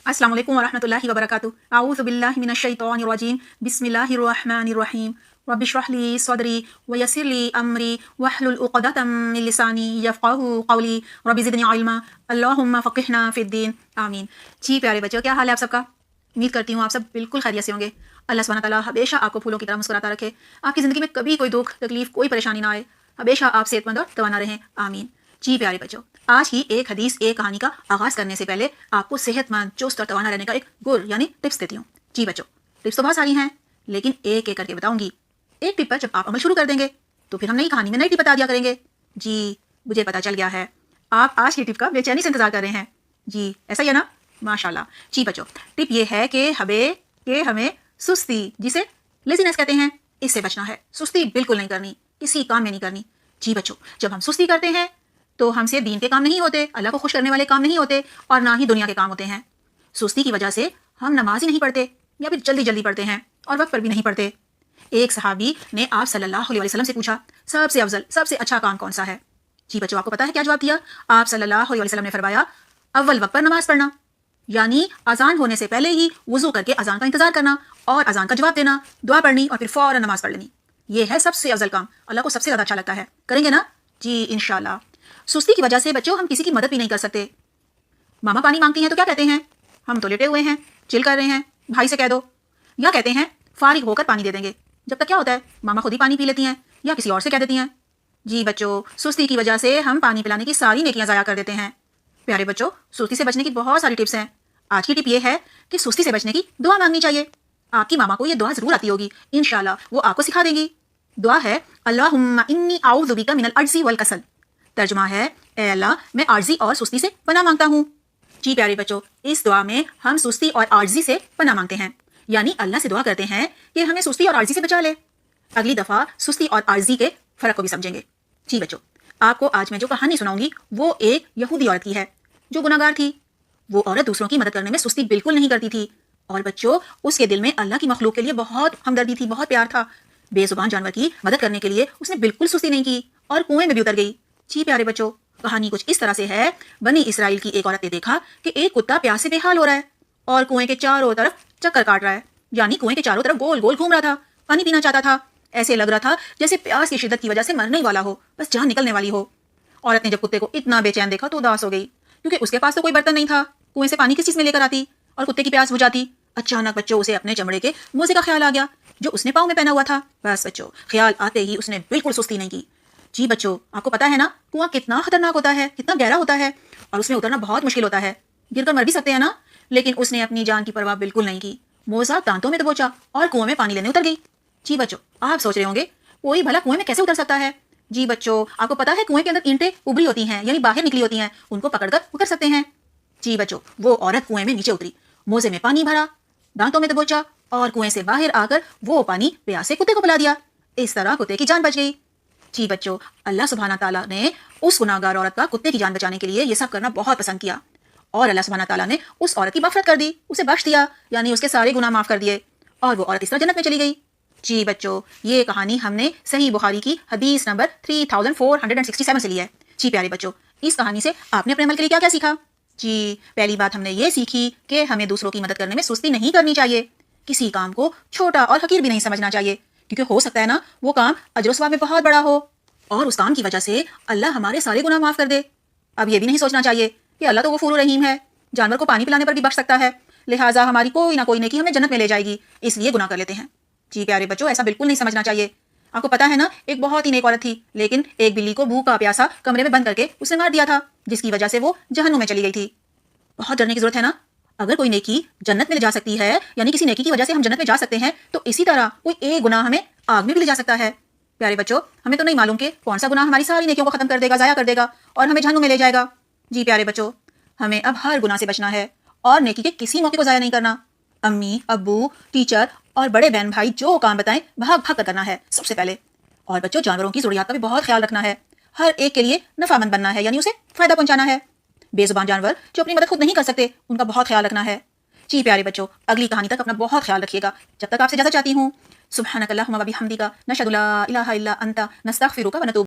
अस्सलाम वालेकुम वरहमतुल्लाहि वबरकातुहू। अऊज़ु बिल्लाहि मिनश शैतानिर रजीम। बिस्मिल्लाहिर रहमानिर रहीम। रब्बि इश्रह ली सदरी व यस्सिर ली अमरी वहलुल उक़दतम मिन लिसानी यफ़क़हू क़ौली रब्बि ज़िदनी इल्मा अल्लाहुम्मा फ़क़िहना फ़िद्दीन आमीन। जी प्यारे बच्चों, क्या हाल है आप सबका? उम्मीद करती हूँ आप सब बिल्कुल खैरियत से होंगे। अल्लाह सुब्हानहू व तआला हमेशा आपको फूलों की तरह मुस्कुराता रखे, आपकी ज़िंदगी में कभी कोई दुख तकलीफ कोई परेशानी ना आए, हमेशा आप सेहतमंद और तवाना रहें, आमीन। जी प्यारे बच्चों, आज की एक हदीस एक कहानी का आगाज करने से पहले आपको सेहतमंद चुस्त और तवाना रहने का एक गुर यानी टिप्स देती हूँ। जी बच्चों, टिप्स तो बहुत सारी हैं, लेकिन एक एक करके बताऊंगी। एक टिप पर जब आप अमल शुरू कर देंगे तो फिर हम नई कहानी में नई टिप बता दिया करेंगे। जी मुझे पता चल गया है, आप आज की टिप का बेचैनी से इंतजार कर रहे हैं। जी ऐसा ही है ना? माशाल्लाह। जी बच्चों, टिप ये है कि हमें सुस्ती, जिसे लेजीनेस कहते हैं, इससे बचना है। सुस्ती बिल्कुल नहीं करनी, किसी काम में नहीं करनी। जी बच्चों, जब हम सुस्ती करते हैं तो हमसे दीन के काम नहीं होते, अल्लाह को खुश करने वाले काम नहीं होते, और ना ही दुनिया के काम होते हैं। सुस्ती की वजह से हम नमाज ही नहीं पढ़ते, या फिर जल्दी जल्दी पढ़ते हैं और वक्त पर भी नहीं पढ़ते। एक सहाबी ने आप सल्लल्लाहु अलैहि वसल्लम से पूछा, सबसे अफजल सबसे अच्छा काम कौन सा है? जी बच्चों, आपको पता है क्या जवाब दिया? आप सल्लल्लाहु अलैहि वसल्लम ने फरमाया, अव्वल वक्त पर नमाज पढ़ना, यानी अजान होने से पहले ही वुजू करके अजान का इंतजार करना और अजान का जवाब देना, दुआ पढ़नी और फिर फौरन नमाज पढ़ लेनी। ये है सबसे अफजल काम, अल्लाह को सबसे ज्यादा अच्छा लगता है। करेंगे ना? जी इंशाल्लाह। सुस्ती की वजह से बच्चों हम किसी की मदद भी नहीं कर सकते। मामा पानी मांगती हैं तो क्या कहते हैं? हम तो लेटे हुए हैं, चिल कर रहे हैं, भाई से कह दो, या कहते हैं फारिग होकर पानी दे देंगे। जब तक क्या होता है, मामा खुद ही पानी पी लेती हैं या किसी और से कह देती हैं। जी बच्चों, सुस्ती की वजह से हम पानी पिलाने की सारी नेकियां ज़ाया कर देते हैं। प्यारे बच्चों, सुस्ती से बचने की बहुत सारी टिप्स हैं। आज की टिप ये है कि सुस्ती से बचने की दुआ मांगनी चाहिए। आपकी मामा को ये दुआ जरूर आती होगी, इंशाल्लाह वो आपको सिखा देंगी। दुआ है, अल्लाहुम्मा इन्नी आऊज़ु बिका मिनल अज्ज़ी वल कसल। तर्जुमा है, ए अल्लाह मैं आर्जी और सुस्ती से पनाह मांगता हूँ। जी प्यारे बच्चों, इस दुआ में हम सुस्ती और आर्जी से पनाह मांगते हैं, यानी अल्लाह से दुआ करते हैं कि हमें सुस्ती और आर्जी से बचा ले। अगली दफा सुस्ती और आर्जी के फर्क को भी समझेंगे। जी बच्चों, आपको आज मैं जो कहानी सुनाऊंगी वो एक यहूदी औरत की है जो गुनाहगार थी। वो औरत दूसरों की मदद करने में सुस्ती बिल्कुल नहीं करती थी, और बच्चों उसके दिल में अल्लाह की मखलूक के लिए बहुत हमदर्दी थी, बहुत प्यार था। बेजुबान जानवर की मदद करने के लिए उसने बिल्कुल सुस्ती नहीं की और कुएं में भी उतर गई। जी प्यारे बच्चों, कहानी कुछ इस तरह से है। बनी इसराइल की एक औरत ने देखा कि एक कुत्ता प्यास से बेहाल हो रहा है और कुएं के चारों तरफ चक्कर काट रहा है, यानी कुएं के चारों तरफ गोल गोल घूम रहा था, पानी पीना चाहता था। ऐसे लग रहा था जैसे प्यास की शिद्दत की वजह से मरने ही वाला हो, बस जान निकलने वाली हो। औरत ने जब कुत्ते को इतना बेचैन देखा तो उदास हो गई, क्योंकि उसके पास तो कोई बर्तन नहीं था, कुएं से पानी किस चीज में लेकर आती और कुत्ते की प्यास बुझाती। अचानक बच्चों उसे अपने चमड़े के मोजे का ख्याल आ गया जो उसने पाँव में पहना हुआ था। बस बच्चों, ख्याल आते ही उसने बिल्कुल सुस्ती नहीं की। जी बच्चों, आपको पता है ना कुआं कितना खतरनाक होता है, कितना गहरा होता है, और उसमें उतरना बहुत मुश्किल होता है, गिरकर मर भी सकते हैं ना। लेकिन उसने अपनी जान की परवाह बिल्कुल नहीं की, मोजा दांतों में दबोचा और कुएं में पानी लेने उतर गई। जी बच्चों, आप सोच रहे होंगे कोई भला कुएं में कैसे उतर सकता है? जी बच्चों, आपको पता है कुएं के अंदर ईंटें उभरी होती हैं, यानी बाहर निकली होती हैं, उनको पकड़कर उतर सकते हैं। जी बच्चों, वो औरत कुएं में नीचे उतरी, मोजे में पानी भरा, दांतों में दबोचा और कुएं से बाहर आकर वो पानी प्यासे कुत्ते को पिला दिया। इस तरह कुत्ते की जान बच गई। जी बच्चों, अल्लाह सुब्हाना ताला ने उस गुनाहगार औरत का कुत्ते की जान बचाने के लिए ये सब करना बहुत पसंद किया, और अल्लाह सुब्हाना ताला ने उस औरत की मग़फ़िरत कर दी, उसे बख्श दिया, यानी उसके सारे गुनाह माफ कर दिए, और वो औरत इस तरह जन्नत में चली गई। जी बच्चों, ये कहानी हमने सही बुखारी की हदीस नंबर 3467 से ली है। जी प्यारे बच्चों, इस कहानी से आपने अपने अमल के लिए क्या क्या सीखा? जी पहली बात हमने ये सीखी कि हमें दूसरों की मदद करने में सुस्ती नहीं करनी चाहिए। किसी काम को छोटा और हकीर भी नहीं समझना चाहिए, क्योंकि हो सकता है ना वो काम अजर सवाब में बहुत बड़ा हो और उस काम की वजह से अल्लाह हमारे सारे गुनाह माफ कर दे। अब ये भी नहीं सोचना चाहिए कि अल्लाह तो गफूर रहीम है, जानवर को पानी पिलाने पर भी बख्श सकता है, लिहाजा हमारी कोई ना कोई नेकी हमें जन्नत में ले जाएगी, इसलिए गुनाह कर लेते हैं। जी प्यारे बच्चों, ऐसा बिल्कुल नहीं समझना चाहिए। आपको पता है ना, एक बहुत ही नेक औरत थी, लेकिन एक बिल्ली को भूखा प्यासा कमरे में बंद करके उसने मार दिया था, जिसकी वजह से वो जहन्नुम में चली गई थी। बहुत डरने की जरूरत है ना। अगर कोई नेकी जन्नत में ले जा सकती है, यानी किसी नेकी की वजह से हम जन्नत में जा सकते हैं, तो इसी तरह कोई एक गुनाह हमें आग में भी ले जा सकता है। प्यारे बच्चों, हमें तो नहीं मालूम कि कौन सा गुनाह हमारी सारी नेकियों को खत्म कर देगा, जाया कर देगा और हमें जहन्नुम में ले जाएगा। जी प्यारे बच्चों, हमें अब हर गुनाह से बचना है और नेकी के किसी मौके को जाया नहीं करना। अम्मी, अब्बू, टीचर और बड़े बहन भाई जो काम बताएं भाग भाग कर करना है सबसे पहले। और बच्चों, जानवरों की जरूरियात का भी बहुत ख्याल रखना है, हर एक के लिए नफामंद बनना है, यानी उसे फायदा पहुंचाना है। बेजुबान जानवर जो अपनी मदद खुद नहीं कर सकते, उनका बहुत ख्याल रखना है। जी प्यारे बच्चों, अगली कहानी तक अपना बहुत ख्याल रखिएगा। जब तक आपसे इजाजत चाहती हूँ। सुब्हानक अल्लाहुम्मा व बिहम्दिका नशहदु ला इलाहा इल्ला अंता नस्तगफिरुका व नतूबु